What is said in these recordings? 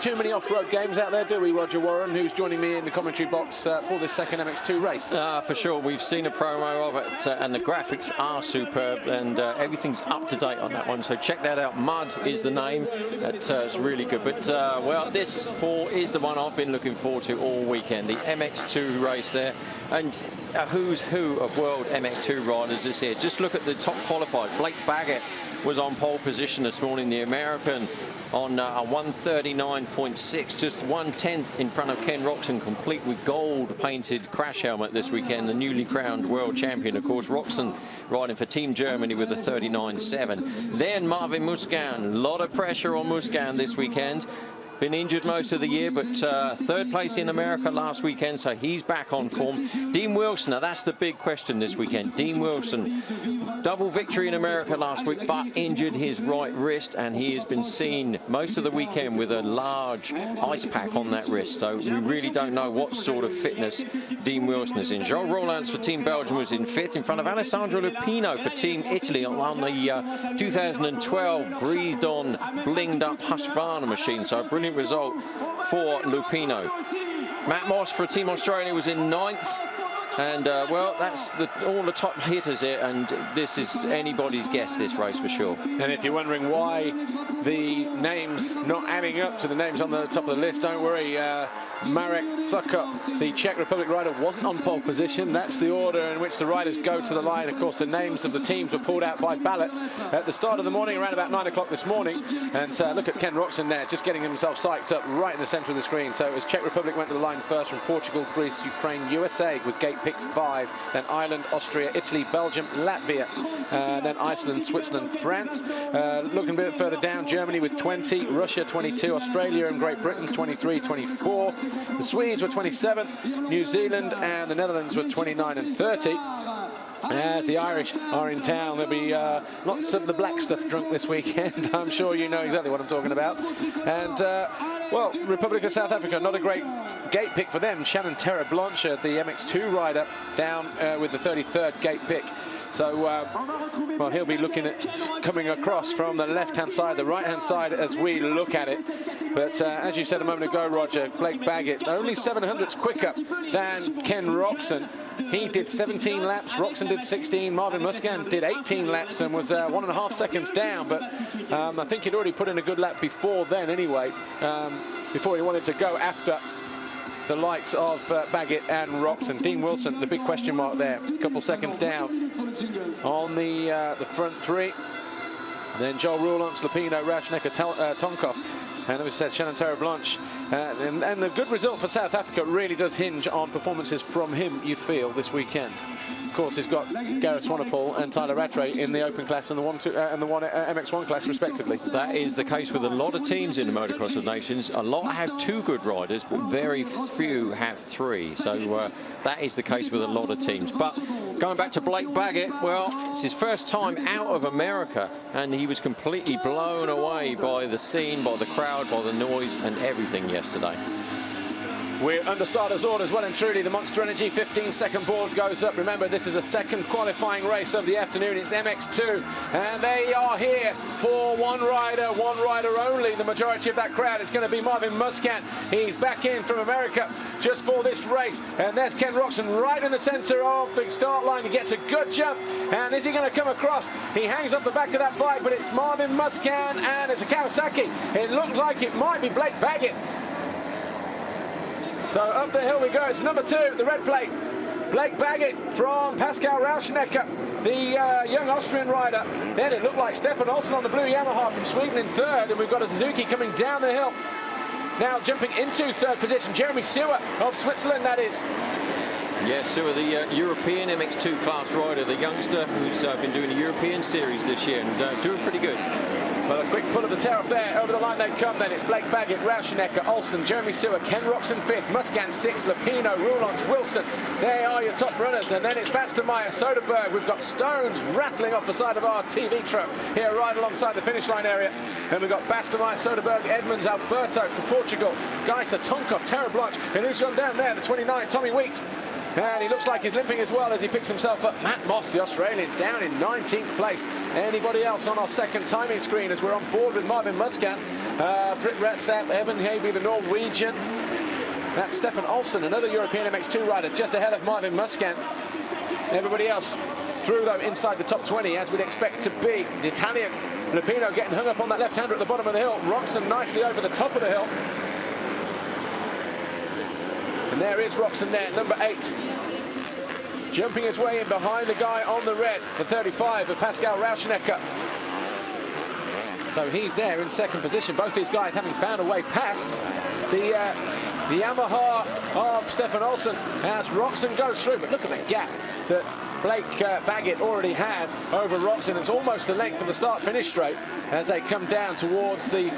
too many off-road games out there, do we, Roger Warren, who's joining me in the commentary box for this second MX2 race? For sure. We've seen a promo of it, and the graphics are superb, and everything's up to date on that one. So check that out. Mud is the name. It's really good. But, well, this, Paul, is the one I've been looking forward to all weekend. The MX2 race there. And a who's who of world MX2 riders is here. Just look at the top qualified. Blake Baggett was on pole position this morning, the American, on a 139.6, just 1/10 in front of Ken Roczen, complete with gold painted crash helmet this weekend. The newly crowned world champion, of course, Roczen riding for Team Germany with a 39.7. Then Marvin Musquin, a lot of pressure on Musquin this weekend. Been injured most of the year, but third place in America last weekend, so he's back on form. Dean Wilson, now that's the big question this weekend. Dean Wilson, double victory in America last week, but injured his right wrist, and he has been seen most of the weekend with a large ice pack on that wrist. So we really don't know what sort of fitness Dean Wilson is in. Joel Rollins for Team Belgium was in 5th, in front of Alessandro Lupino for Team Italy on the 2012 breathed on, blinged up Husqvarna machine. So a brilliant result for Lupino. Matt Moss for Team Australia was in 9th. And, well, that's all the top hitters here, and this is anybody's guess, this race, for sure. And if you're wondering why the names not adding up to the names on the top of the list, don't worry. Marek Sukup, the Czech Republic rider, wasn't on pole position. That's the order in which the riders go to the line. Of course, the names of the teams were pulled out by ballot at the start of the morning, around about 9 o'clock this morning. And look at Ken Roczen there, just getting himself psyched up right in the centre of the screen. So as Czech Republic went to the line first, from Portugal, Greece, Ukraine, USA with gate pick 5, then Ireland, Austria, Italy, Belgium, Latvia, then Iceland, Switzerland, France. Looking a bit further down, Germany with 20, Russia 22, Australia and Great Britain 23, 24. The Swedes were 27, New Zealand and the Netherlands were 29 and 30. As the Irish are in town, there'll be lots of the black stuff drunk this weekend. I'm sure you know exactly what I'm talking about. And, well, Republic of South Africa, not a great gate pick for them. Shannon Terra Blanchard, the MX2 rider, down with the 33rd gate pick. So, well, he'll be looking at coming across from the left-hand side, the right-hand side as we look at it. But as you said a moment ago, Roger, Blake Baggett, only 700ths quicker than Ken Roczen. He did 17 laps, Roczen did 16, Marvin Musquin did 18 laps and was 1.5 seconds down. But I think he'd already put in a good lap before then anyway, before he wanted to go after the likes of Baggett and Roczen. Dean Wilson, the big question mark there, a couple seconds down on the front three. Then Joel Roulance, Lupino, Rauschnecker, Tonkov, and as we said, Shannon Terra Blanche. And the good result for South Africa really does hinge on performances from him, you feel, this weekend. Of course, he's got Gareth Swanepoel and Tyler Rattray in the Open class and the MX1 class, respectively. That is the case with a lot of teams in the Motocross of Nations. A lot have 2 good riders, but very few have 3. So that is the case with a lot of teams. But going back to Blake Baggett, well, it's his first time out of America, and he was completely blown away by the scene, by the crowd, by the noise and everything yesterday. We're under starters orders, well and truly. The Monster Energy 15-second board goes up. Remember, this is the second qualifying race of the afternoon. It's MX2, and they are here for one rider only. The majority of that crowd is going to be Marvin Musquin. He's back in from America just for this race. And there's Ken Roczen right in the center of the start line. He gets a good jump. And is he going to come across? He hangs off the back of that bike, but it's Marvin Musquin, and it's a Kawasaki. It looks like it might be Blake Baggett. So up the hill we go. It's number 2, the red plate. Blake Baggett from Pascal Rauschnecker, the young Austrian rider. Then it looked like Stefan Olsson on the blue Yamaha from Sweden in 3rd. And we've got a Suzuki coming down the hill. Now jumping into 3rd position, Jeremy Sewer of Switzerland, that is. Yes, Sewer, the European MX2 class rider, the youngster who's been doing the European series this year and doing pretty good. Well, a quick pull of the tail off there. Over the line they come then. It's Blake Baggett, Rauschnecker, Olsen, Jeremy Sewer, Ken Roczen 5th, Musquin 6th, Lupino, Roulance, Wilson. They are your top runners. And then it's Bastemeyer, Soderberg. We've got stones rattling off the side of our TV truck here right alongside the finish line area. And we've got Bastemeyer, Soderberg, Edmonds, Alberto for Portugal, Geiser, Tonkov, Terra Blanche. And who's gone down there? The 29, Tommy Weeks. And he looks like he's limping as well as he picks himself up. Matt Moss, the Australian, down in 19th place. Anybody else on our second timing screen as we're on board with Marvin Muscat, Britt Retzap, Evan Havey, the Norwegian. That's Stefan Olsson, another European MX2 rider, just ahead of Marvin Muscat. Everybody else through, though, inside the top 20, as we'd expect to be. The Italian, Lupino, getting hung up on that left-hander at the bottom of the hill. Roxon nicely over the top of the hill. And there is Roxon there, number 8. Jumping his way in behind the guy on the red, the 35 of Pascal Rauschenegger. So he's there in second position. Both these guys having found a way past the Yamaha of Stefan Olsson as Roxon goes through. But look at the gap that Blake Baggett already has over Roxon. It's almost the length of the start-finish straight as they come down towards the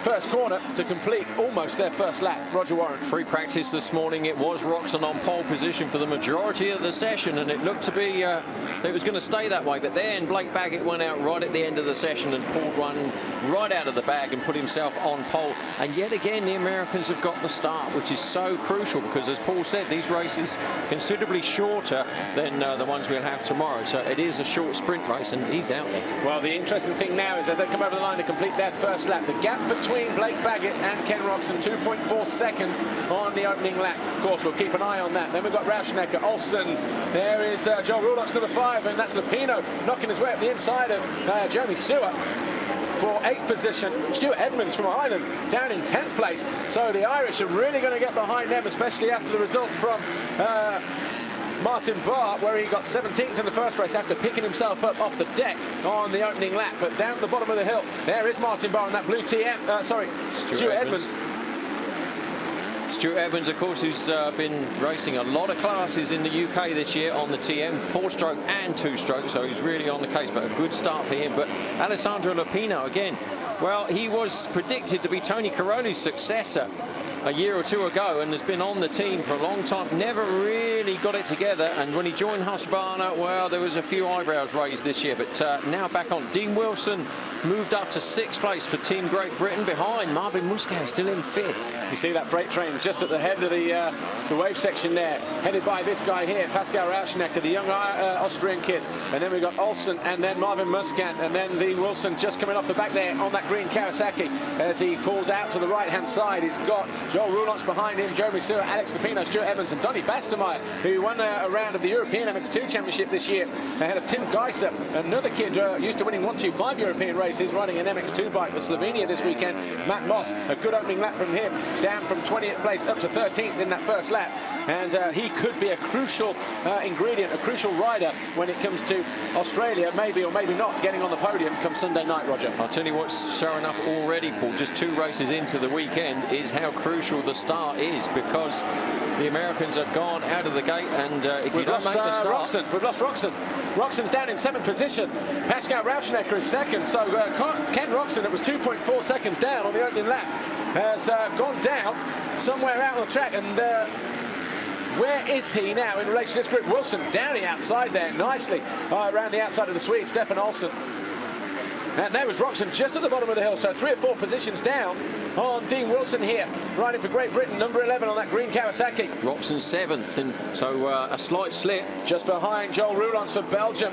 first corner to complete almost their first lap. Roger Warren. Free practice this morning. It was Roxon on pole position for the majority of the session, and it looked to be it was going to stay that way. But then Blake Baggett went out right at the end of the session and pulled one right out of the bag and put himself on pole. And yet again, the Americans have got the start, which is so crucial because, as Paul said, these races considerably shorter than the ones we'll have tomorrow. So it is a short sprint race, and he's out there. Well, the interesting thing now is as they come over the line to complete their first lap, the gap between Blake Baggett and Ken Roxon, 2.4 seconds on the opening lap. Of course, we'll keep an eye on that. Then we've got Rauschenegger, Olsson. There is Joel Roulox, number 5, and that's Lupino knocking his way up the inside of Jeremy Stewart for 8th position. Stuart Edmonds from Ireland down in 10th place. So the Irish are really going to get behind them, especially after the result from Martin Barr, where he got 17th in the first race after picking himself up off the deck on the opening lap. But down at the bottom of the hill, there is Martin Barr in that blue TM. Stuart Edmonds. Stuart Edmonds, of course, who's been racing a lot of classes in the UK this year on the TM, 4-stroke and 2-stroke, so he's really on the case, but a good start for him. But Alessandro Lupino, again, well, he was predicted to be Tony Caroni's successor a year or two ago and has been on the team for a long time, never really got it together, and when he joined Husqvarna, well, there was a few eyebrows raised this year, but now back on. Dean Wilson moved up to 6th place for Team Great Britain behind Marvin Muscat, still in 5th. You see that freight train just at the head of the wave section there, headed by this guy here, Pascal Rauschenegger, the young Austrian kid, and then we've got Olsson and then Marvin Muscat, and then Dean Wilson just coming off the back there on that green Kawasaki as he pulls out to the right-hand side. He's got Joel Roulox behind him, Jeremy Stewart, Alex Lupino, Stuart Evans, and Donny Bastemeyer, who won a round of the European MX2 Championship this year, ahead of Tim Geiser, another kid used to winning 125 European races, running an MX2 bike for Slovenia this weekend. Matt Moss, a good opening lap from him, down from 20th place up to 13th in that first lap, and he could be a crucial ingredient, a crucial rider when it comes to Australia, maybe or maybe not getting on the podium come Sunday night, Roger. I'll tell you what's showing up already, Paul, just 2 races into the weekend, is how crucial the start is, because the Americans have gone out of the gate, and if you don't make the start... We've lost Roxon. Roxon's down in 7th position. Pascal Rauschenegger is 2nd, so Ken Roxon, it was 2.4 seconds down on the opening lap, has gone down somewhere out on the track, and where is he now in relation to this group? Wilson down the outside there, nicely around the outside of the Swede, Stefan Olsson. And there was Roxon just at the bottom of the hill, so 3 or 4 positions down on Dean Wilson here, riding for Great Britain, number 11 on that green Kawasaki. Roxon 7th, and so a slight slip. Just behind Joel Roulox for Belgium.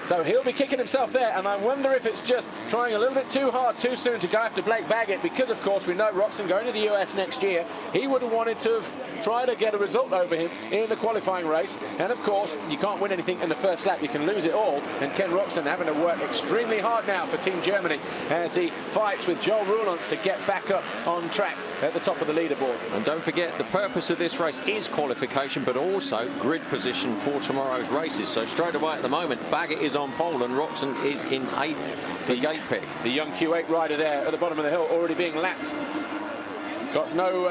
So he'll be kicking himself there, and I wonder if it's just trying a little bit too hard too soon to go after Blake Baggett, because of course we know Roxon going to the US next year. He would have wanted to have tried to get a result over him in the qualifying race, and of course you can't win anything in the first lap, you can lose it all, and Ken Roxon having to work extremely hard now for Team Germany as he fights with Joel Roulox to get back up on track at the top of the leaderboard. And don't forget, the purpose of this race is qualification, but also grid position for tomorrow's races. So straight away at the moment, Baggett is on pole and Roxon is in 8th, the gate pick. The young Q8 rider there at the bottom of the hill, already being lapped. Got no,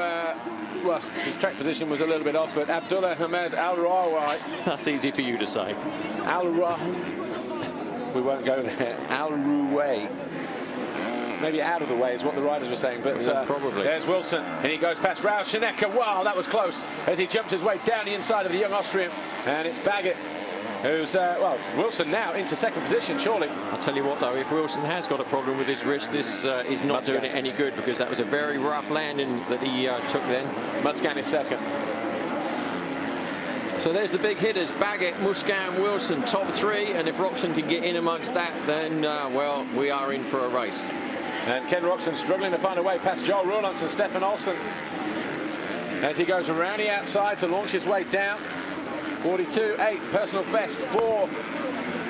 well, his track position was a little bit off, but Abdullah Hamed Al-Rawai. That's easy for you to say. We won't go there. Al-Ruway. Maybe out of the way is what the riders were saying, but probably. There's Wilson, and he goes past Rauschenegger. Wow, that was close as he jumps his way down the inside of the young Austrian, and it's Baggett who's, well, Wilson now into 2nd position, surely. I'll tell you what, though, if Wilson has got a problem with his wrist, this is not doing it any good, because that was a very rough landing that he took then. Muscat is 2nd. So there's the big hitters, Baggett, Musquin, Wilson, top 3, and if Roczen can get in amongst that, then, well, we are in for a race. And Ken Roczen struggling to find a way past Joel Roelants and Stefan Olsen as he goes around the outside to launch his way down. 42.8 personal best for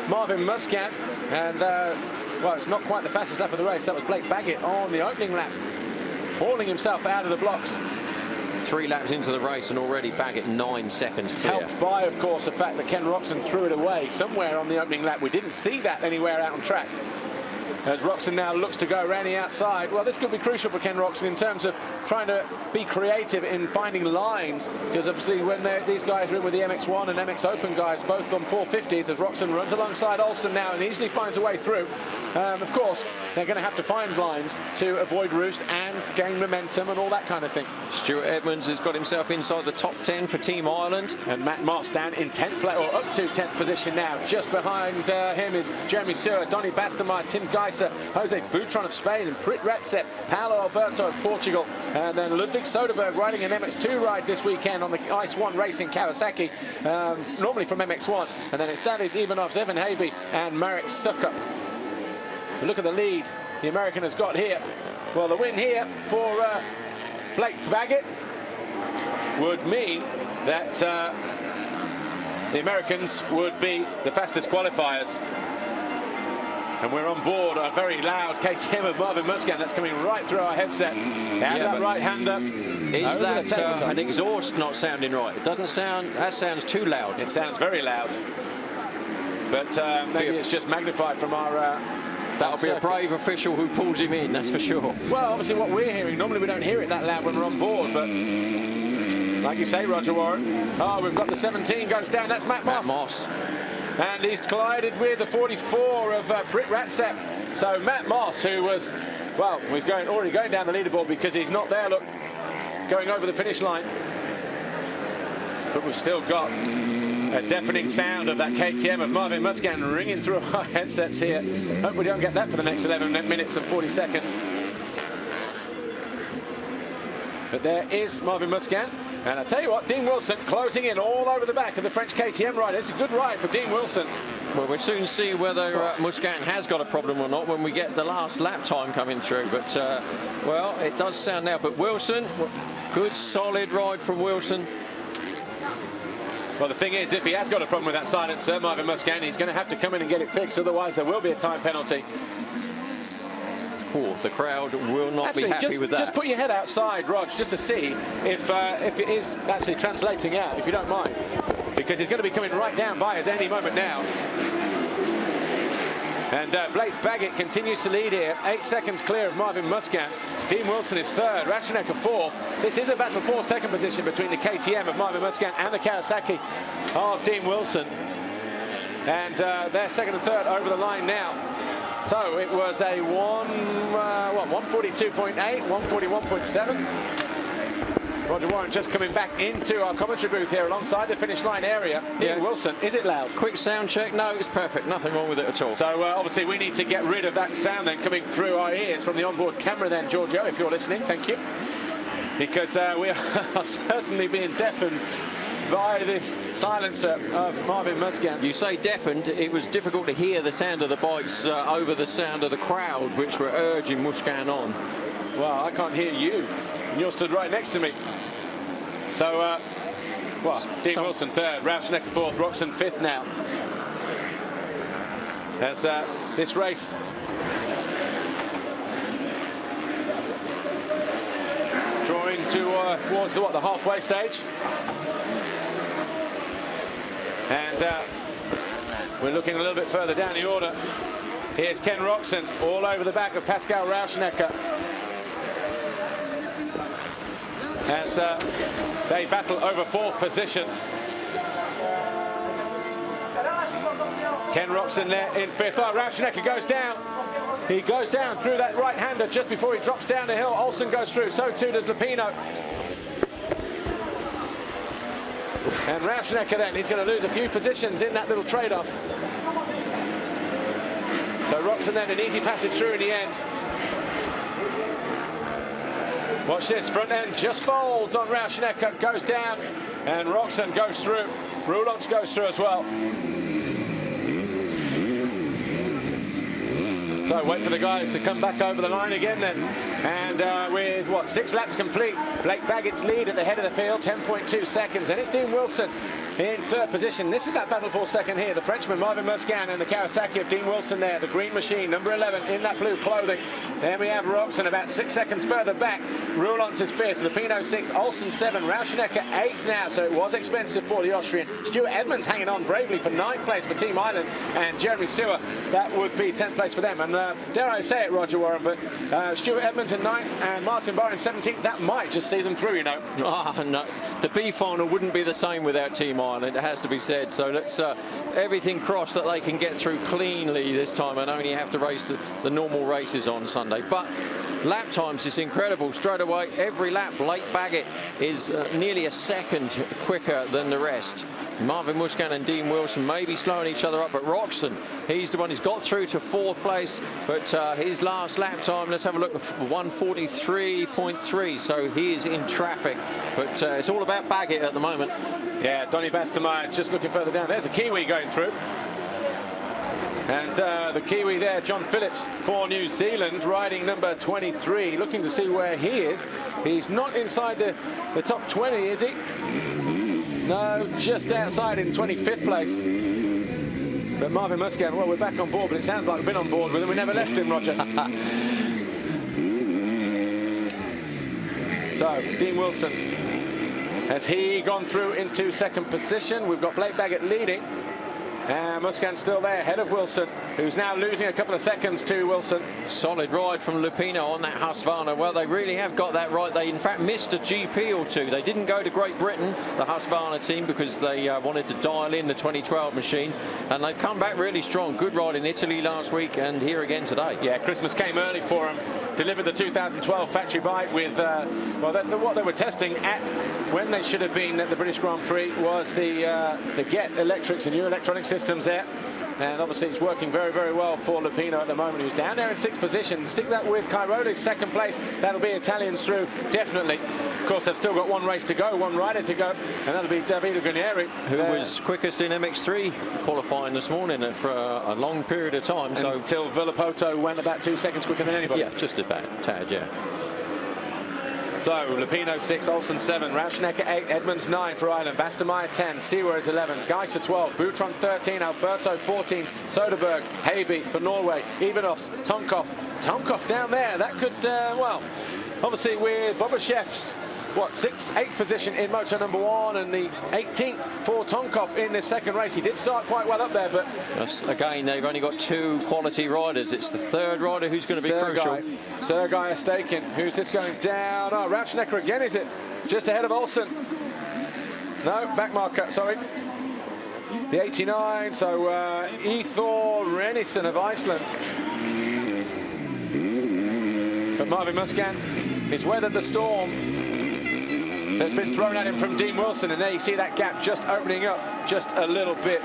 Marvin Musquin. And, well, it's not quite the fastest lap of the race. That was Blake Baggett on the opening lap, hauling himself out of the blocks. 3 laps into the race and already Baggett 9 seconds clear. Helped by, of course, the fact that Ken Roczen threw it away somewhere on the opening lap. We didn't see that anywhere out on track. As Roczen now looks to go around the outside. Well, this could be crucial for Ken Roczen in terms of trying to be creative in finding lines, because obviously when these guys are in with the MX1 and MX Open guys, both on 450s, as Roczen runs alongside Olsen now and easily finds a way through. Of course, they're going to have to find lines to avoid roost and gain momentum and all that kind of thing. Stuart Edmonds has got himself inside the top 10 for Team Ireland. And Matt Moss down in 10th place, or up to 10th position now. Just behind him is Jeremy Sewer, Donny Bastermeyer, Tim Geiser, Jose Boutron of Spain, and Prit Retsep, Paulo Alberto of Portugal, and then Ludwig Soderberg riding an MX2 ride this weekend on the Ice 1 Racing Kawasaki, normally from MX1. And then it's Davis Ivanovs, Evan Havey, and Marek Sukup. Look at the lead the American has got here. Well, the win here for Blake Baggett would mean that the Americans would be the fastest qualifiers. And we're on board a very loud KTM of Marvin Musquin that's coming right through our headset. And that right-hander. Is that an exhaust not sounding right? It doesn't sound, that sounds too loud. It sounds very loud. But maybe it's just magnified from our... That'll be a brave official who pulls him in, that's for sure. Well, obviously what we're hearing, normally we don't hear it that loud when we're on board, but like you say, Roger Warren, oh, we've got the 17 goes down, that's Matt Moss. Matt Moss. And he's collided with the 44 of Prit Retsep. So Matt Moss, who was, well, was already going down the leaderboard because he's not there, look, going over the finish line. But we've still got a deafening sound of that KTM of Marvin Musquin ringing through our headsets here. Hope we don't get that for the next 11 minutes and 40 seconds. But there is Marvin Musquin. And I tell you what, Dean Wilson closing in all over the back of the French KTM rider. It's a good ride for Dean Wilson. Well, we'll soon see whether Musquin has got a problem or not when we get the last lap time coming through. But, well, it does sound now. But Wilson, good solid ride from Wilson. Well, the thing is, if he has got a problem with that silencer, Marvin Musquin, he's going to have to come in and get it fixed. Otherwise, there will be a time penalty. Oh, the crowd will not be happy with that. Just put your head outside, Rog, just to see if it is actually translating out, if you don't mind. Because he's going to be coming right down by us any moment now. And Blake Baggett continues to lead here, 8 seconds clear of Marvin Musquin. Dean Wilson is third, Rashonecker fourth. This is a battle for second position between the KTM of Marvin Musquin and the Kawasaki of Dean Wilson. And they're second and third over the line now. So it was a 142.8, 141.7. Roger Warren just coming back into our commentary booth here alongside the finish line area. Dean Wilson, is it loud? Quick sound check. No, it's perfect. Nothing wrong with it at all. So obviously we need to get rid of that sound then coming through our ears from the onboard camera then, Giorgio, if you're listening. Thank you. Because we are certainly being deafened by this silencer of Marvin Musquin. You say deafened, it was difficult to hear the sound of the bikes over the sound of the crowd, which were urging Musquin on. Well, I can't hear you, and you're stood right next to me. So, well, Dean Wilson third, Rashonecker fourth, Roczen fifth now. As this race drawing towards the halfway stage. And we're looking a little bit further down the order. Here's Ken Roczen all over the back of Pascal Rashonecker. As they battle over fourth position. Ken Roczen there in fifth. Oh, Rashonecker goes down. He goes down through that right-hander just before he drops down the hill. Olsen goes through, so too does Lupino. And Rashonecker then, he's going to lose a few positions in that little trade-off. So Roczen then an easy passage through in the end. Watch this, front end just folds on Rashonecker, goes down, and Roczen goes through. Roulance goes through as well. So wait for the guys to come back over the line again then. And with, what, 6 laps complete, Blake Baggett's lead at the head of the field, 10.2 seconds. And it's Dean Wilson in third position. This is that battle for second here. The Frenchman, Marvin Musquin, and the Kawasaki of Dean Wilson there. The green machine, number 11, in that blue clothing. Then we have Roxon about 6 seconds further back. Roulance is 5th, Lupino 6th, Olsen 7, Rauschenecker 8th now. So it was expensive for the Austrian. Stuart Edmonds hanging on bravely for 9th place for Team Ireland. And Jeremy Sewer, that would be 10th place for them. And dare I say it, Roger Warren, but Stuart Edmonds in 9th and Martin Barr in 17th. That might just see them through, you know. Oh, no. The B final wouldn't be the same without Team Ireland, it has to be said. So let's everything crossed that they can get through cleanly this time and only have to race the normal races on Sunday. But lap times is incredible. Straight away, every lap, Blake Baggett is nearly a second quicker than the rest. Marvin Musquin and Dean Wilson may be slowing each other up, but Roxon, he's the one who's got through to 4th place, but his last lap time, let's have a look, 1:43.3, so he is in traffic, but it's all about Baggett at the moment. Yeah, Donny Bastemeyer just looking further down. There's a Kiwi going through. And the Kiwi there, John Phillips for New Zealand, riding number 23, looking to see where he is. He's not inside the top 20, is he? No, just outside in 25th place. But Marvin Musquin, well, we're back on board, but it sounds like we've been on board with him. We never left him, Roger. So, Dean Wilson, has he gone through into 2nd position? We've got Blake Baggett leading. And Musquin still there, ahead of Wilson, who's now losing a couple of seconds to Wilson. Solid ride from Lupino on that Husqvarna. Well, they really have got that right. They, in fact, missed a GP or two. They didn't go to Great Britain, the Husqvarna team, because they wanted to dial in the 2012 machine. And they've come back really strong. Good ride in Italy last week and here again today. Yeah, Christmas came early for them. Delivered the 2012 factory bike with, well, what they were testing at when they should have been at the British Grand Prix was the GET electrics and new electronic systems there. And obviously it's working very, very well for Lupino at the moment, who's down there in 6th position. Stick that with Cairoli's 2nd place. That'll be Italians through, definitely. Of course, they've still got one race to go, one rider to go, and that'll be Davide Guarnieri. Who was quickest in MX3 qualifying this morning for a long period of time. So until Villapoto went about 2 seconds quicker than anybody. Yeah, just about a tad, yeah. So, Lupino 6, Olsen 7, Rauschenecker 8, Edmonds 9 for Ireland, Bastemeyer 10, Sewer is 11, Geiser 12, Boutron 13, Alberto 14, Soderberg, Heiby for Norway, Ivanovs, Tomkov down there. That could, well, obviously with Bobashev's, what, 6th, 8th position in motor number 1 and the 18th for Tomkov in this 2nd race. He did start quite well up there, but again, they've only got 2 quality riders. It's the 3rd rider who's going to be crucial. Sergei Ostakin. Who's this going down? Oh, Rauschenecker again, is it? Just ahead of Olsen. No, back marker, sorry. The 89, so Ethor Renison of Iceland. But Marvin Musquin has weathered the storm that's been thrown at him from Dean Wilson, and there you see that gap just opening up just a little bit.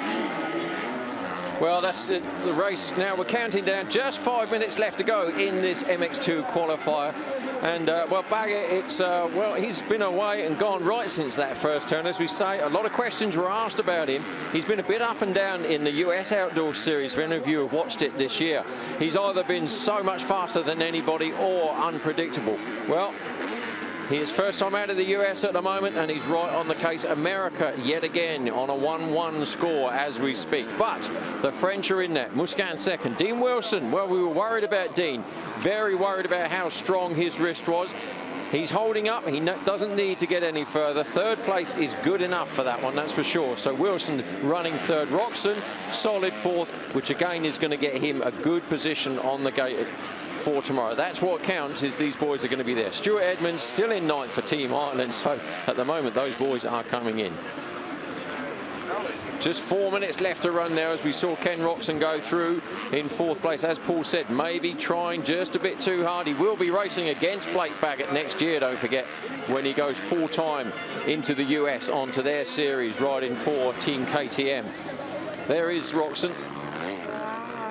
Well, that's it, the race. Now we're counting down, just 5 minutes left to go in this MX2 qualifier. And, well, Baggett, it's, well, he's been away and gone right since that first turn. As we say, a lot of questions were asked about him. He's been a bit up and down in the US Outdoor Series, if any of you have watched it this year. He's either been so much faster than anybody or unpredictable. Well, he is first time out of the US at the moment, and he's right on the case. America yet again on a 1-1 score as we speak. But the French are in there. Musquin 2nd. Dean Wilson, well, we were worried about Dean. Very worried about how strong his wrist was. He's holding up. He doesn't need to get any further. 3rd place is good enough for that one, that's for sure. So Wilson running 3rd. Roxon, solid 4th, which again is going to get him a good position on the gate for tomorrow. That's what counts, is these boys are going to be there. Stuart Edmonds still in 9th for Team Ireland, so at the moment those boys are coming in. Just 4 minutes left to run now as we saw Ken Roxon go through in 4th place. As Paul said, maybe trying just a bit too hard. He will be racing against Blake Baggett next year, don't forget, when he goes full-time into the US onto their series, riding for Team KTM. There is Roxon.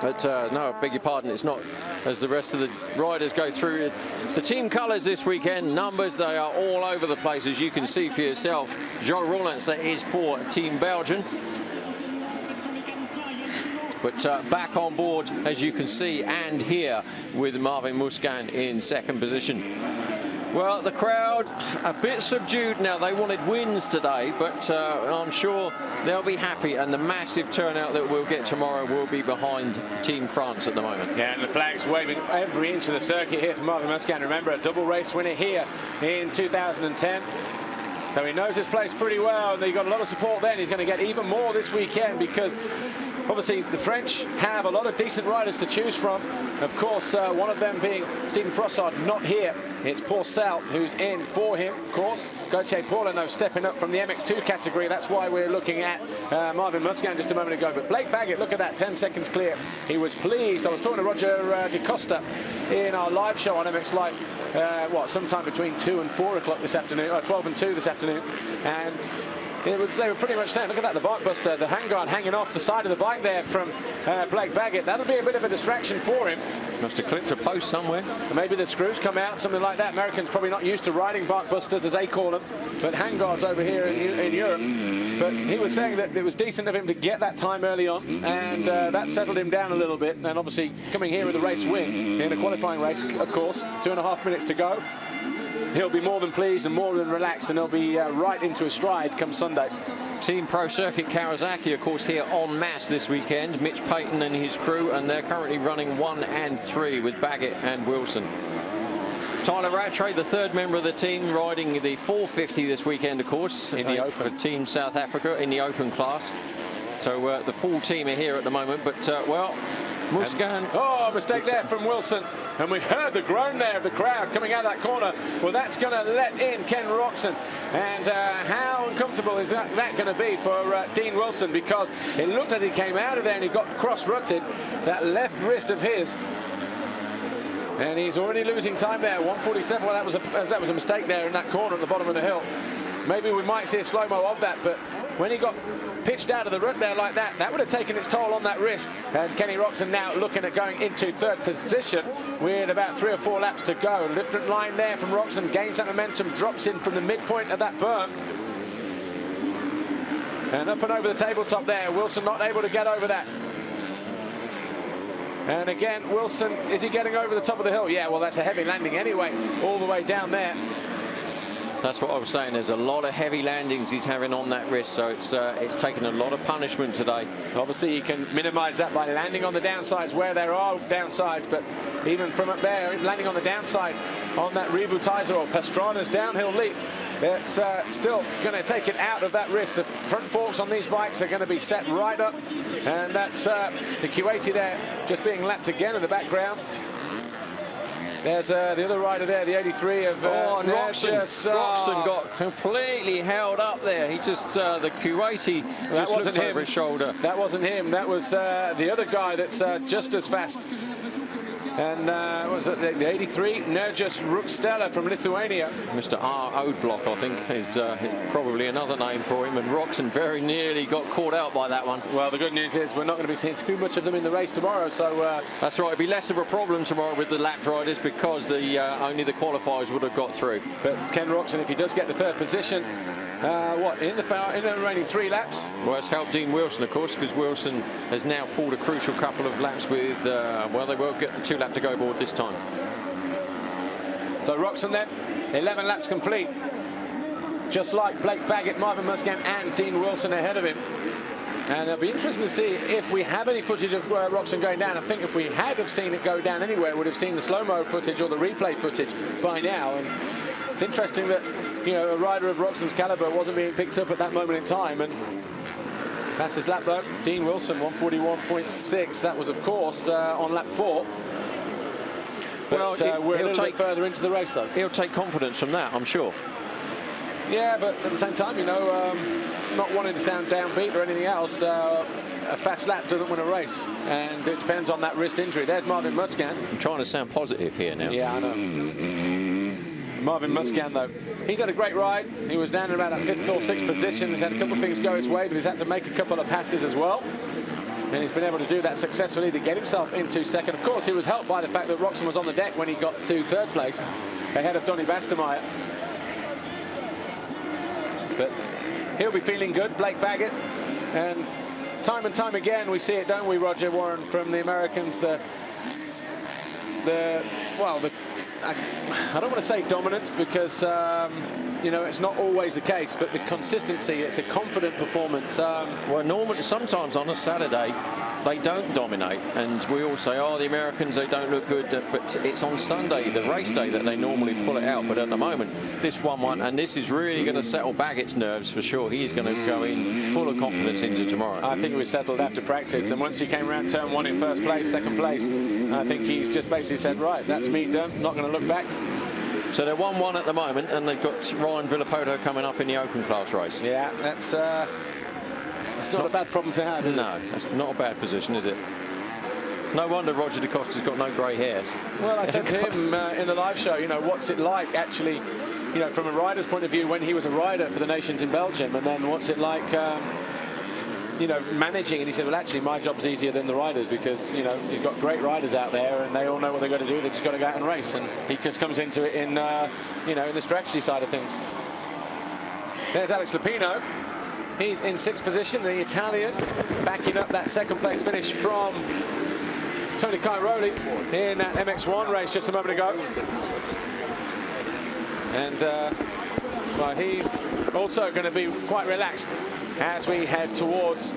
But no, I beg your pardon, it's not. As the rest of the riders go through the team colours this weekend, numbers, they are all over the place, as you can see for yourself. Joe Rollins, that is for Team Belgian. But back on board, as you can see and hear, with Marvin Musquin in second position. Well, the crowd a bit subdued now. They wanted wins today, but I'm sure they'll be happy, and the massive turnout that we'll get tomorrow will be behind Team France at the moment. Yeah, and the flag's waving every inch of the circuit here for Marvin Musquin. Remember, a double race winner here in 2010. So he knows his place pretty well, and he got a lot of support then. He's going to get even more this weekend, because obviously the French have a lot of decent riders to choose from. Of course, one of them being Stephen Frossard, not here. It's Paul Sal who's in for him, of course. Gauthier Paulin, though, stepping up from the MX2 category. That's why we're looking at Marvin Musquin just a moment ago. But Blake Baggett, look at that, 10 seconds clear. He was pleased. I was talking to Roger DeCosta in our live show on MX Live, sometime between 2 and 4 o'clock this afternoon, 12 and 2 this afternoon. And they were pretty much saying, look at that, the bike buster, the handguard hanging off the side of the bike there from Blake Baggett. That'll be a bit of a distraction for him. Must have clipped a post somewhere. Maybe the screws come out, something like that. Americans probably not used to riding bike busters, as they call them, but handguards over here in Europe. But he was saying that it was decent of him to get that time early on, and that settled him down a little bit. And obviously coming here with a race win in a qualifying race, of course, 2.5 minutes to go. He'll be more than pleased and more than relaxed, and he'll be right into his stride come Sunday. Team Pro Circuit Kawasaki, of course, here en masse this weekend. Mitch Payton and his crew, and they're currently running 1 and 3 with Baggett and Wilson. Tyler Rattray, the third member of the team, riding the 450 this weekend, of course, in the Open. For Team South Africa in the Open class. So the full team are here at the moment, but well, Musquin. Oh, mistake there from Wilson. And we heard the groan there of the crowd coming out of that corner. Well, that's going to let in Ken Roczen. And how uncomfortable is that going to be for Dean Wilson? Because it looked as he came out of there and he got cross-rutted, that left wrist of his. And he's already losing time there, 1:47. Well, that was a mistake there in that corner at the bottom of the hill. Maybe we might see a slow-mo of that, but when he got pitched out of the rut there like that, that would have taken its toll on that wrist. And Kenny Roczen now looking at going into third position with about 3 or 4 laps to go. Different line there from Roczen, gains that momentum, drops in from the midpoint of that berm. And up and over the tabletop there, Wilson not able to get over that. And again, Wilson, is he getting over the top of the hill? Yeah, well, that's a heavy landing anyway, all the way down there. That's what I was saying. There's a lot of heavy landings he's having on that wrist, so it's taken a lot of punishment today. Obviously, you can minimise that by landing on the downsides where there are downsides, but even from up there, landing on the downside on that Rebutizer or Pastrana's downhill leap, it's still going to take it out of that wrist. The front forks on these bikes are going to be set right up, and that's the Q80 there just being lapped again in the background. There's the other rider there, the 83 of Roczen got completely held up there. He just, the Q80 just looked over his shoulder. That wasn't him. That was the other guy that's just as fast. And was it the 83? Nerjus Rukstela from Lithuania. Mr. R. Odblock, I think, is probably another name for him. And Roczen very nearly got caught out by that one. Well, the good news is we're not going to be seeing too much of them in the race tomorrow. So that's right. It'll be less of a problem tomorrow with the lap riders, because only the qualifiers would have got through. But Ken Roczen, if he does get the third position, in the remaining 3 laps? Well, it's helped Dean Wilson, of course, because Wilson has now pulled a crucial couple of laps with, well, they will get 2 laps to go aboard this time. So Roczen then, 11 laps complete. Just like Blake Baggett, Marvin Musquin and Dean Wilson ahead of him. And it'll be interesting to see if we have any footage of Roczen going down. I think if we had have seen it go down anywhere, would have seen the slow-mo footage or the replay footage by now. And it's interesting that, you know, a rider of Roczen's caliber wasn't being picked up at that moment in time. And fastest lap though, Dean Wilson, 1:41.6. That was, of course, on lap 4. But we're a little bit further into the race though. He'll take confidence from that, I'm sure. Yeah, but at the same time, you know, not wanting to sound downbeat or anything else, a fast lap doesn't win a race, and it depends on that wrist injury. There's Marvin Musquin. I'm trying to sound positive here now. Yeah, I know. Marvin Musquin, though, he's had a great ride. He was down in about that 5th or 6th position. He's had a couple of things go his way, but he's had to make a couple of passes as well. and he's been able to do that successfully to get himself into second. Of course, he was helped by the fact that Roczen was on the deck when he got to third place, ahead of Donny Bastemeyer. But he'll be feeling good, Blake Baggett. And time again, we see it, don't we, Roger Warren, from the Americans, I don't want to say dominance because, you know, it's not always the case, but the consistency, it's a confident performance. Well, normally, sometimes on a Saturday, they don't dominate, and we all say, oh, the Americans, they don't look good, but it's on Sunday, the race day, that they normally pull it out. But at the moment, this 1-1, and this is really going to settle Baggett's nerves for sure. He's going to go in full of confidence into tomorrow. I think he was settled after practice, and once he came around turn 1 in first place, second place, I think he's just basically said, right, that's me done, not going to look back. So they're 1-1 at the moment, and they've got Ryan Villapoto coming up in the open class race. Yeah, that's not a bad problem to have, is No, that's not a bad position, is it? No wonder Roger de Costa's got no grey hairs. Well, I said to him in the live show, you know, what's it like actually, you know, from a rider's point of view when he was a rider for the nations in Belgium, and then what's it like, you know, managing? And he said, well, actually, my job's easier than the riders because, you know, he's got great riders out there and they all know what they've got to do. They've just got to go out and race. And he just comes into it in, you know, in the strategy side of things. There's Alex Lupino. He's in 6th position, the Italian, backing up that second place finish from Tony Cairoli in that MX1 race just a moment ago. And well, he's also going to be quite relaxed as we head towards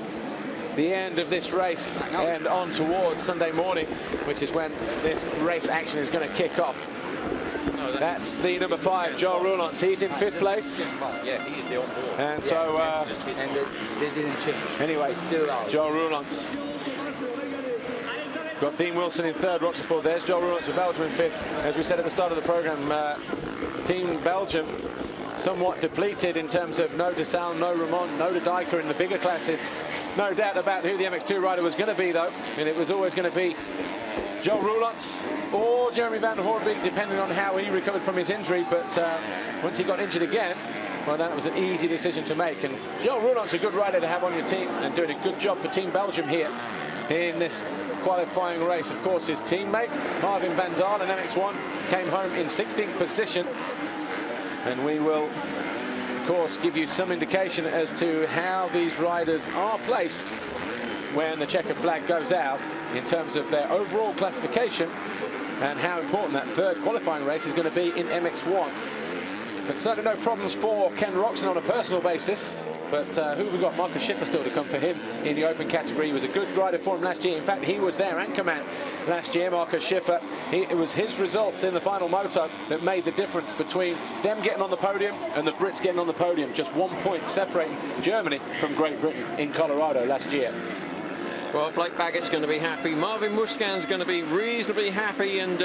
the end of this race and on towards Sunday morning, which is when this race action is going to kick off. That's the number 5, Joel Roulants. He's in 5th place. Yeah, he's the on board. And so, and they didn't change. Anyway, Still out. Joel Roulants. Got Dean Wilson in 3rd, Roczen 4th. There's Joel Roulants with Belgium in 5th. As we said at the start of the program, Team Belgium somewhat depleted in terms of no De Salle, no Ramon, no De Dijker in the bigger classes. No doubt about who the MX2 rider was going to be, though. And it was always going to be Joel Roulants or Jeremy van der Hoornbeek, depending on how he recovered from his injury. But once he got injured again, well, that was an easy decision to make. And Joel Roulants, a good rider to have on your team and doing a good job for Team Belgium here in this qualifying race. Of course, his teammate, Marvin van Daal in MX1, came home in 16th position. And we will, of course, give you some indication as to how these riders are placed when the checkered flag goes out in terms of their overall classification and how important that 3rd qualifying race is going to be in MX1. But certainly no problems for Ken Roczen on a personal basis. But who have we got? Marcus Schiffer still to come for him in the open category. He was a good rider for him last year. In fact, he was their anchorman last year, Marcus Schiffer. It was his results in the final moto that made the difference between them getting on the podium and the Brits getting on the podium. Just 1 point separating Germany from Great Britain in Colorado last year. Well, Blake Baggett's going to be happy. Marvin Musquin's going to be reasonably happy. And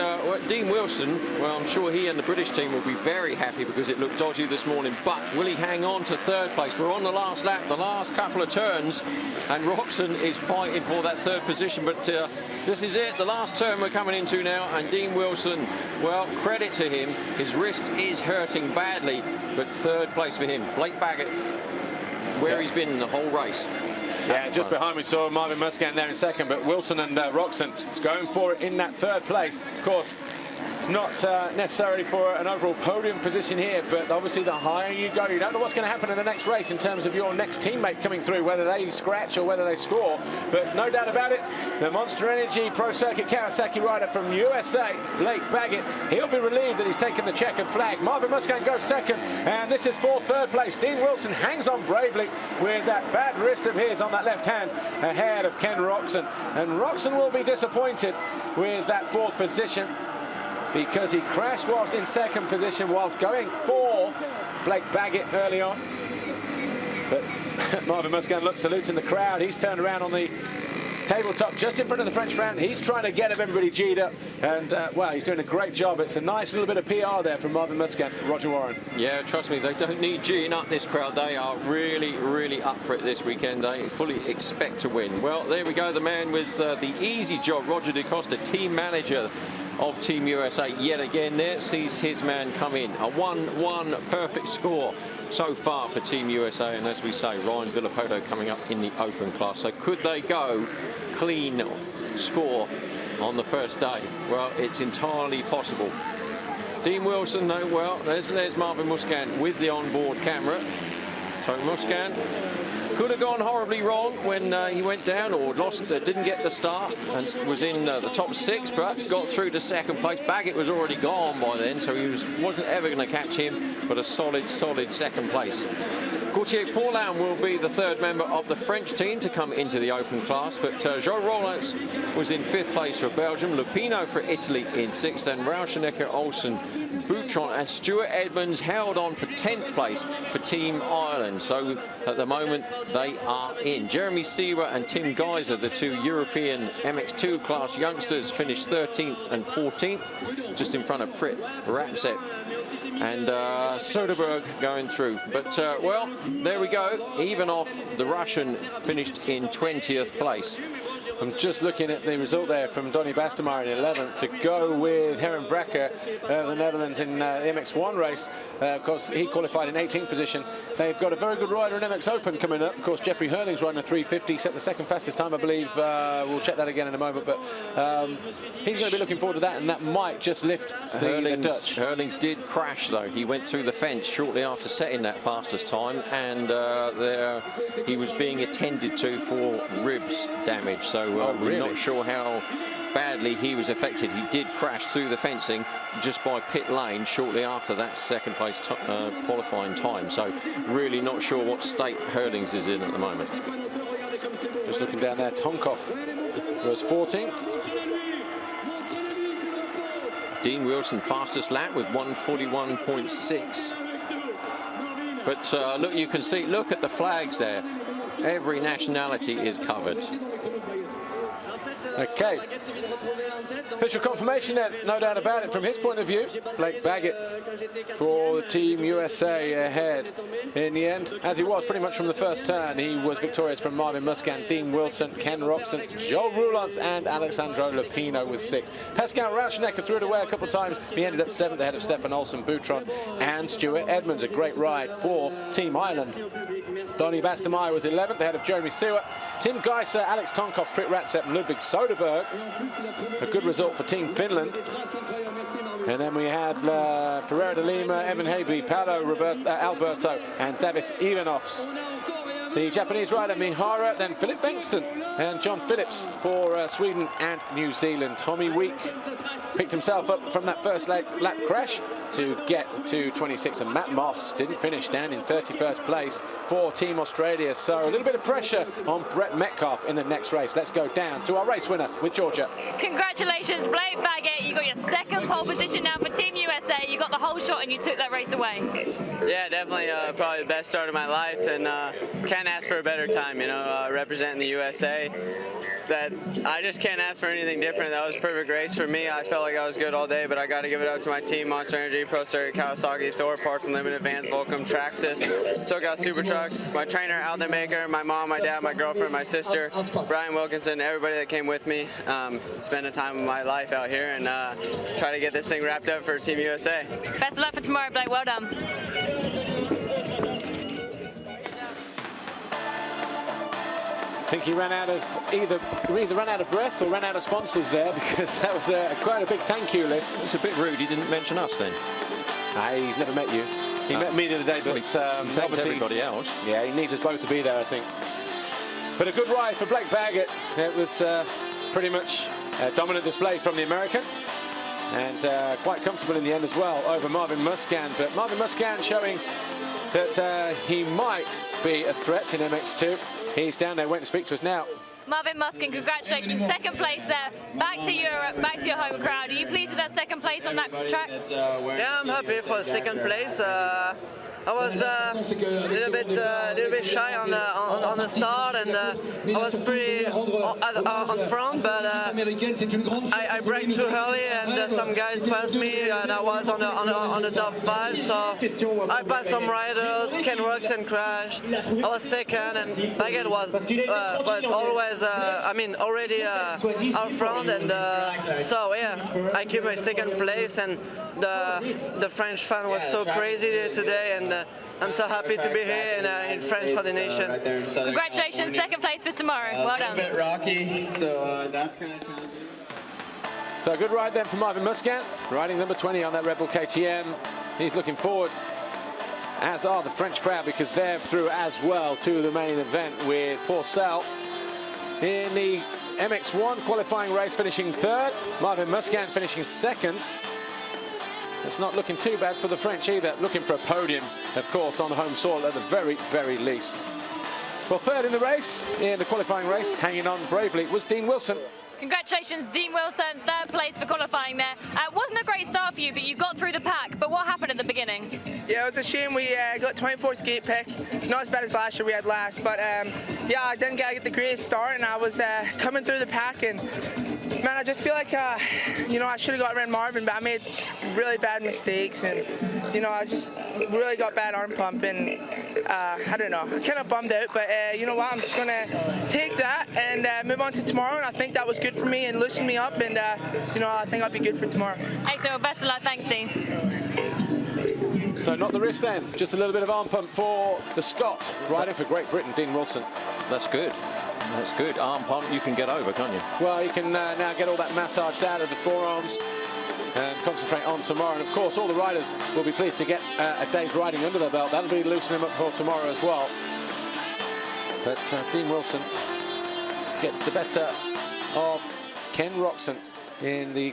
Dean Wilson, well, I'm sure he and the British team will be very happy because it looked dodgy this morning. But will he hang on to 3rd place? We're on the last lap, the last couple of turns. And Roczen is fighting for that 3rd position. But this is it, the last turn we're coming into now. And Dean Wilson, well, credit to him. His wrist is hurting badly. But 3rd place for him. Blake Baggett, where he's been the whole race. Yeah, just behind we saw Marvin Musquin there in 2nd, but Wilson and Roczen going for it in that 3rd place. Of course, it's not necessarily for an overall podium position here, but obviously the higher you go, you don't know what's going to happen in the next race in terms of your next teammate coming through, whether they scratch or whether they score. But no doubt about it, the Monster Energy Pro Circuit Kawasaki rider from USA, Blake Baggett, he'll be relieved that he's taken the checkered flag. Marvin Musquin goes 2nd, and this is for 3rd place. Dean Wilson hangs on bravely with that bad wrist of his on that left hand ahead of Ken Roczen. And Roczen will be disappointed with that 4th position, because he crashed whilst in 2nd position whilst going for Blake Baggett early on. But Marvin Musquin looks saluting the crowd. He's turned around on the tabletop just in front of the French fountain. He's trying to get everybody G'd up. And, well, he's doing a great job. It's a nice little bit of PR there from Marvin Musquin. Roger Warren. Yeah, trust me, they don't need G'ing up this crowd. They are really, really up for it this weekend. They fully expect to win. Well, there we go. The man with the easy job, Roger de Costa, team manager of Team USA yet again there. Sees his man come in. A 1-1 perfect score so far for Team USA. And as we say, Ryan Villapoto coming up in the open class. So could they go clean score on the first day? Well, it's entirely possible. Dean Wilson, though, well, there's Marvin Musquin with the onboard camera. So Musquin could have gone horribly wrong when he went down or lost, didn't get the start and was in the top 6, but got through to second place. Baggett was already gone by then, so he wasn't ever going to catch him, but a solid second place. Gauthier Paulin will be the third member of the French team to come into the open class, but Joe Rollins was in 5th place for Belgium, Lupino for Italy in 6th, and Rauschenecker, Olsen, Boutron and Stuart Edmonds held on for 10th place for Team Ireland. So at the moment they are in. Jeremy Seaver and Tim Geiser, the 2 European MX2 class youngsters, finished 13th and 14th, just in front of Prit, Rapsep and Soderberg going through. But well, there we go. Even off, the Russian finished in 20th place. I'm just looking at the result there from Donny Bastemeyer in 11th to go with Heron Brekker, the Netherlands, in the MX1 race. Of course, he qualified in 18th position. They've got a very good rider in MX Open coming up. Of course, Jeffrey Hurling's riding a 350, set the second fastest time, I believe. We'll check that again in a moment, but he's going to be looking forward to that, and that might just lift the Dutch. Hurlings did crash, though. He went through the fence shortly after setting that fastest time, and he was being attended to for ribs damage. So we're not sure how badly he was affected. He did crash through the fencing just by pit lane shortly after that second place qualifying time. So really not sure what state Hurlings is in at the moment. Just looking down there, Tonkov was 14th. Dean Wilson fastest lap with 1:41.6. But look, you can see, look at the flags there. Every nationality is covered. Okay, official confirmation then, no doubt about it from his point of view. Blake Baggett for the Team USA ahead in the end, as he was pretty much from the first turn. He was victorious from Marvin Musquin, Dean Wilson, Ken Robson, Joe Roulance and Alessandro Lupino with 6. Pascal Rauschenecker threw it away a couple of times. He ended up 7th ahead of Stefan Olsen, Boutron and Stuart Edmonds. A great ride for Team Ireland. Donny Bastemeyer was 11th ahead of Jeremy Seaver. Tim Geiser, Alex Tonkov, Prit Ratsep and Ludwig Soderberg. A good result for Team Finland. And then we had Ferreira de Lima, Evan Habe, Paolo Alberto and Davis Ivanovs. The Japanese rider Mihara, then Philip Bengtsson and John Phillips for Sweden and New Zealand. Tommy Week picked himself up from that first lap crash to get to 26th, and Matt Moss didn't finish, down in 31st place for Team Australia. So a little bit of pressure on Brett Metcalf in the next race. Let's go down to our race winner with Georgia. Congratulations, Blake Baggett. You got your 2nd pole position now for Team USA. You got the whole shot and you took that race away. Yeah, definitely probably the best start of my life, and can't ask for a better time, you know, representing the USA. That I just can't ask for anything different. That was a perfect race for me. I felt like I was good all day, but I got to give it up to my team, Monster Energy, Pro Circuit, Kawasaki, Thor, Parts Unlimited, Vans, Volcom, Traxxas, still got Super Trucks, my trainer, Outlet Maker, my mom, my dad, my girlfriend, my sister, Brian Wilkinson, everybody that came with me. Spend a time of my life out here and try to get this thing wrapped up for Team USA. Best of luck for tomorrow, Blake. Well done. I think he ran out of either ran out of breath or ran out of sponsors there, because that was quite a big thank you list. It's a bit rude he didn't mention us then. He's never met you. He met me the other day, but obviously everybody else. Yeah, he needs us both to be there, I think. But a good ride for Blake Baggett. It was pretty much a dominant display from the American, and quite comfortable in the end as well over Marvin Musquin. But Marvin Musquin showing that he might be a threat in MX2. He's down there waiting to speak to us now. Marvin Musquin, congratulations, 2nd place there. Back to Europe, back to your home crowd. Are you pleased with that 2nd place on that track? Yeah, I'm happy for the 2nd place. I was a little bit shy on the start, and I was pretty on front, but I braked too early, and some guys passed me, and I was on the top 5. So I passed some riders, Ken Roxon crashed. I was second, and Baguette was, but always, already out front, and so yeah, I keep my second place, and the French fan was so crazy today, and I'm so happy to be here in France for the nation. Congratulations, second place for tomorrow. Well done. A bit rocky, so that's going to. So good ride then for Marvin Muscat, riding number 20 on that Red Bull KTM. He's looking forward, as are the French crowd, because they're through as well to the main event with Pourcel in the MX1 qualifying race, finishing 3rd. Marvin Muscat finishing 2nd. It's not looking too bad for the French either, looking for a podium, of course, on home soil at the very, very least. Well, 3rd in the race, in the qualifying race, hanging on bravely, was Dean Wilson. Congratulations, Dean Wilson, 3rd place for qualifying there. Wasn't a great start for you, but you got through the pack. But what happened at the beginning? Yeah, it was a shame we got 24th gate pick. Not as bad as last year we had last, but yeah, I didn't get the greatest start, and I was coming through the pack, and man, I just feel like I should have got around Marvin, but I made really bad mistakes, and I just really got bad arm pump, and I don't know, I'm kind of bummed out, but you know what, I'm just gonna take that and move on to tomorrow, and I think that was good for me and loosened me up, and I think I'll be good for tomorrow. Excellent, best of luck, thanks Dean. So not the wrist then, just a little bit of arm pump for the Scot, riding for Great Britain, Dean Wilson. That's good. That's good. Arm pump, you can get over, can't you? Well, you can now get all that massaged out of the forearms and concentrate on tomorrow. And of course, all the riders will be pleased to get a day's riding under their belt. That'll be loosening them up for tomorrow as well. But Dean Wilson gets the better of Ken Roxon in the